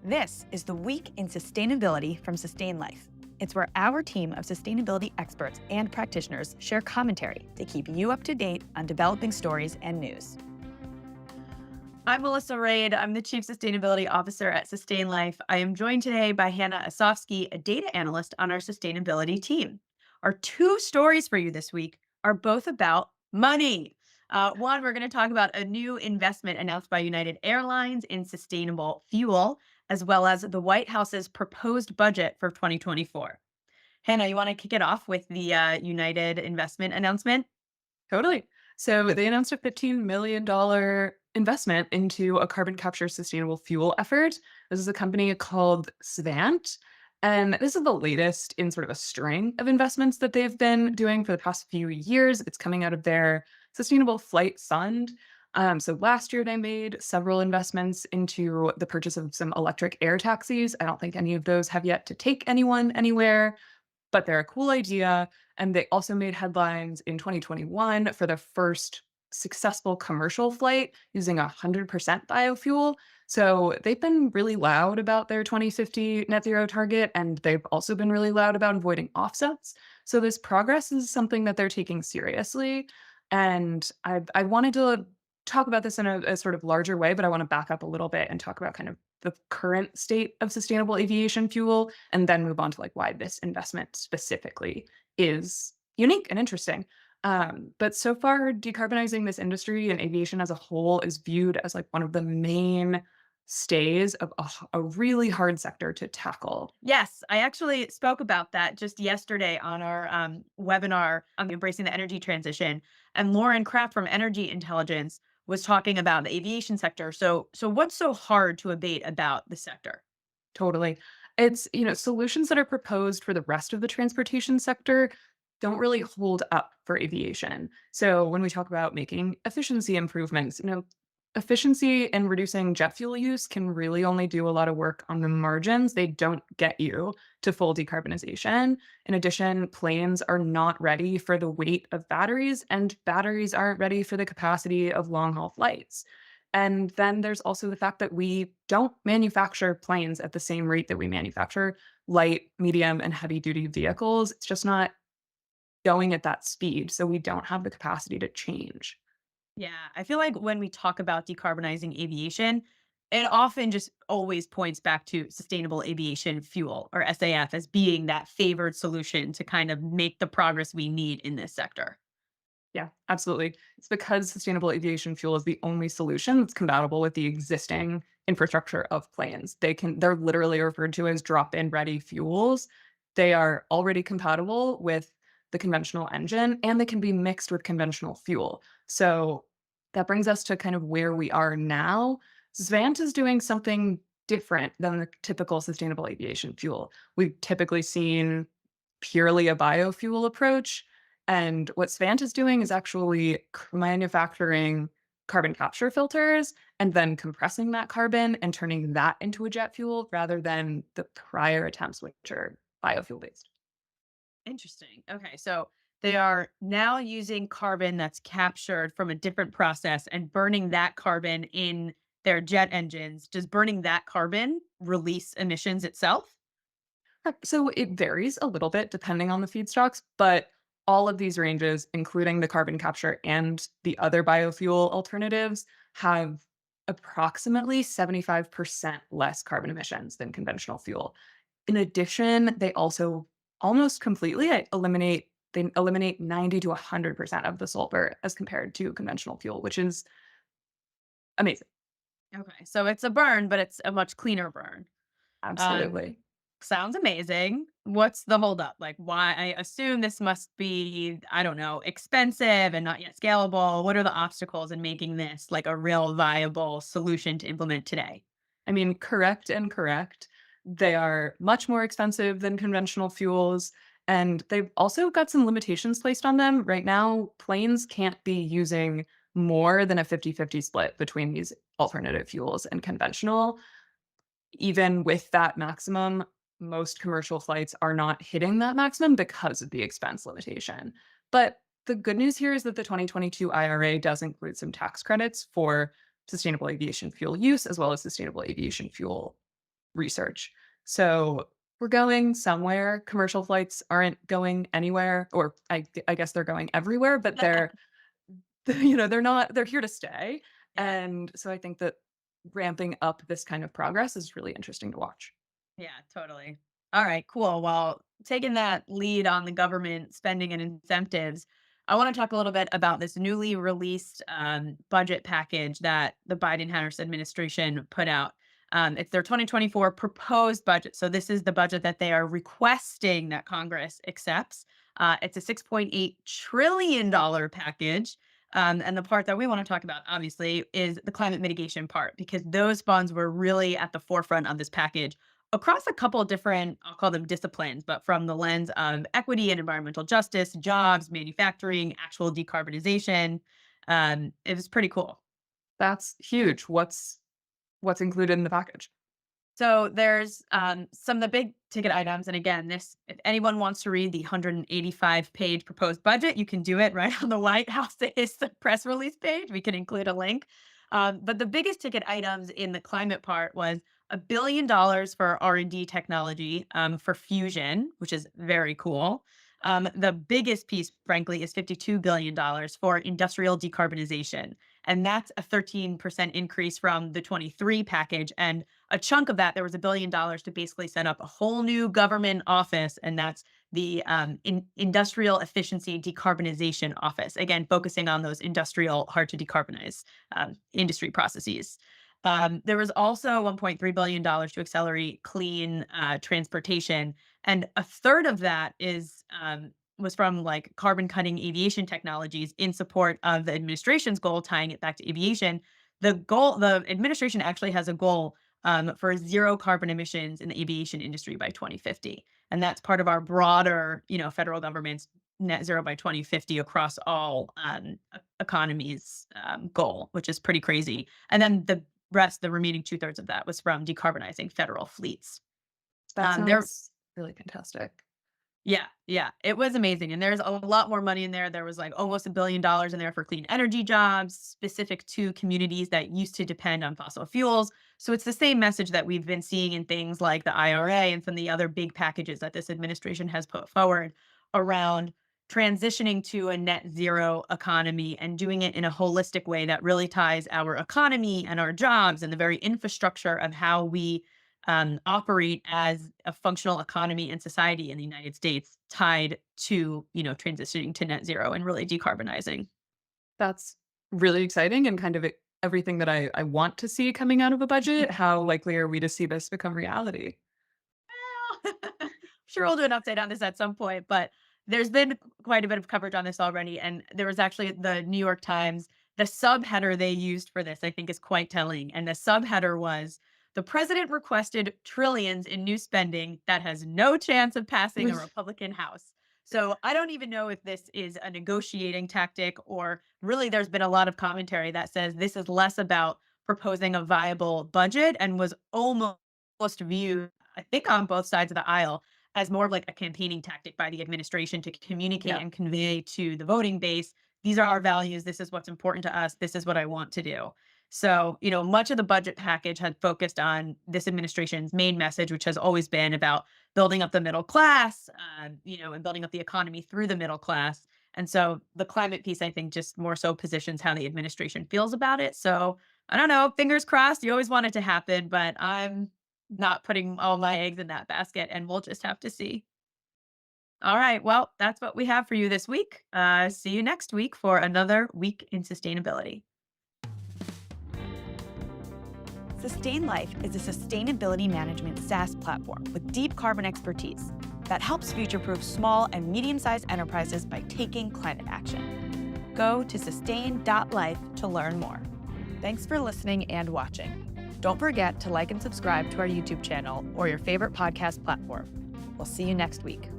This is the Week in Sustainability from Sustain.Life. It's where our team of sustainability experts and practitioners share commentary to keep you up to date on developing stories and news. I'm Melissa Raid. I'm the Chief Sustainability Officer at Sustain.Life. I am joined today by Hannah Asofsky, a data analyst on our sustainability team. Our two stories for you this week are both about money. One, we're going to talk about a new investment announced by United Airlines in sustainable fuel, as well as the White House's proposed budget for 2024. Hannah, you want to kick it off with the United investment announcement? Totally. So they announced a $15 million investment into a carbon capture sustainable fuel effort. This is a company called Svante. And this is the latest in sort of a string of investments that they've been doing for the past few years. It's coming out of their Sustainable Flight Fund. So last year, they made several investments into the purchase of some electric air taxis. I don't think any of those have yet to take anyone anywhere, but they're a cool idea. And they also made headlines in 2021 for the first successful commercial flight using 100% biofuel. So they've been really loud about their 2050 net zero target, and they've also been really loud about avoiding offsets. So this progress is something that they're taking seriously. And I wanted to talk about this in a sort of larger way, but I want to back up a little bit and talk about kind of the current state of sustainable aviation fuel and then move on to like why this investment specifically is unique and interesting. But so far, decarbonizing this industry and aviation as a whole is viewed as like one of the main stays of a really hard sector to tackle. Yes, I actually spoke about that just yesterday on our webinar on embracing the energy transition. And Lauren Kraft from Energy Intelligence was talking about the aviation sector. So what's so hard to abate about the sector? Totally. It's, solutions that are proposed for the rest of the transportation sector don't really hold up for aviation. So when we talk about making efficiency improvements, efficiency and reducing jet fuel use can really only do a lot of work on the margins. They don't get you to full decarbonization. In addition, planes are not ready for the weight of batteries, and batteries aren't ready for the capacity of long haul flights. And then there's also the fact that we don't manufacture planes at the same rate that we manufacture light, medium, and heavy duty vehicles. It's just not going at that speed. So we don't have the capacity to change. Yeah, I feel like when we talk about decarbonizing aviation, it often just always points back to sustainable aviation fuel or SAF as being that favored solution to kind of make the progress we need in this sector. Yeah, absolutely. It's because sustainable aviation fuel is the only solution that's compatible with the existing infrastructure of planes. They're literally referred to as drop-in ready fuels. They are already compatible with the conventional engine and they can be mixed with conventional fuel. So that brings us to kind of where we are now. Svant is doing something different than the typical sustainable aviation fuel. We've typically seen purely a biofuel approach, and what Svant is doing is actually manufacturing carbon capture filters and then compressing that carbon and turning that into a jet fuel rather than the prior attempts, which are biofuel based. Interesting. Okay, so they are now using carbon that's captured from a different process and burning that carbon in their jet engines. Does burning that carbon release emissions itself? So it varies a little bit depending on the feedstocks, but all of these ranges, including the carbon capture and the other biofuel alternatives, have approximately 75% less carbon emissions than conventional fuel. In addition, they also almost completely eliminate 90 to 100% of the sulfur as compared to conventional fuel, which is amazing. Okay, so it's a burn, but it's a much cleaner burn. Um, Absolutely. Sounds amazing. What's the holdup? Like, why? I assume this must be, I don't know, expensive and not yet scalable. What are the obstacles in making this like a real viable solution to implement today? I mean, correct and correct. They are much more expensive than conventional fuels, and they've also got some limitations placed on them. Right now, planes can't be using more than a 50-50 split between these alternative fuels and conventional. Even with that maximum, most commercial flights are not hitting that maximum because of the expense limitation. But the good news here is that the 2022 IRA does include some tax credits for sustainable aviation fuel use as well as sustainable aviation fuel research. So we're going somewhere. Commercial flights aren't going anywhere, or I guess they're going everywhere, but they're they're here to stay. Yeah. And so I think that ramping up this kind of progress is really interesting to watch. Yeah, totally. All right, cool. Well, taking that lead on the government spending and incentives, I want to talk a little bit about this newly released budget package that the Biden-Harris administration put out. It's their 2024 proposed budget. So this is the budget that they are requesting that Congress accepts. It's a $6.8 trillion package. And the part that we want to talk about, obviously, is the climate mitigation part, because those funds were really at the forefront of this package across a couple of different, I'll call them disciplines, but from the lens of equity and environmental justice, jobs, manufacturing, actual decarbonization. It was pretty cool. That's huge. What's included in the package? So there's some of the big ticket items. And again, this, if anyone wants to read the 185-page proposed budget, you can do it right on the White House press release page. We can include a link. But the biggest ticket items in the climate part was $1 billion for R&D technology for fusion, which is very cool. The biggest piece, frankly, is $52 billion for industrial decarbonization. And that's a 13% increase from the 23 package. And a chunk of that, there was $1 billion to basically set up a whole new government office, and that's the Industrial Efficiency Decarbonization Office. Again, focusing on those industrial, hard to decarbonize industry processes. There was also $1.3 billion to accelerate clean transportation, and a third of that was from like carbon cutting aviation technologies in support of the administration's goal, tying it back to aviation. The administration actually has a goal for zero carbon emissions in the aviation industry by 2050. And that's part of our broader, federal government's net zero by 2050 across all economies goal, which is pretty crazy. And then the remaining two-thirds of that was from decarbonizing federal fleets. That There sounds really fantastic. Yeah, yeah, it was amazing, and there's a lot more money in there. There was, like, almost $1 billion in there for clean energy jobs, specific to communities that used to depend on fossil fuels. So it's the same message that we've been seeing in things like the IRA and some of the other big packages that this administration has put forward around transitioning to a net zero economy and doing it in a holistic way that really ties our economy and our jobs and the very infrastructure of how we operate as a functional economy and society in the United States, tied to, transitioning to net zero and really decarbonizing. That's really exciting and kind of everything that I want to see coming out of a budget. How likely are we to see this become reality? Well, sure, we'll do an update on this at some point, but there's been quite a bit of coverage on this already. And there was actually the New York Times, the subheader they used for this, I think, is quite telling. And the subheader was, "The president requested trillions in new spending that has no chance of passing a Republican House." So I don't even know if this is a negotiating tactic, or really there's been a lot of commentary that says this is less about proposing a viable budget and was almost viewed, I think, on both sides of the aisle as more of like a campaigning tactic by the administration to communicate Yeah, and convey to the voting base, these are our values. This is what's important to us. This is what I want to do. So, much of the budget package had focused on this administration's main message, which has always been about building up the middle class, and building up the economy through the middle class. And so the climate piece, I think, just more so positions how the administration feels about it. So I don't know, fingers crossed. You always want it to happen, but I'm not putting all my eggs in that basket, and we'll just have to see. All right. Well, that's what we have for you this week. See you next week for another week in sustainability. Sustain.Life is a sustainability management SaaS platform with deep carbon expertise that helps future-proof small and medium-sized enterprises by taking climate action. Go to Sustain.Life to learn more. Thanks for listening and watching. Don't forget to like and subscribe to our YouTube channel or your favorite podcast platform. We'll see you next week.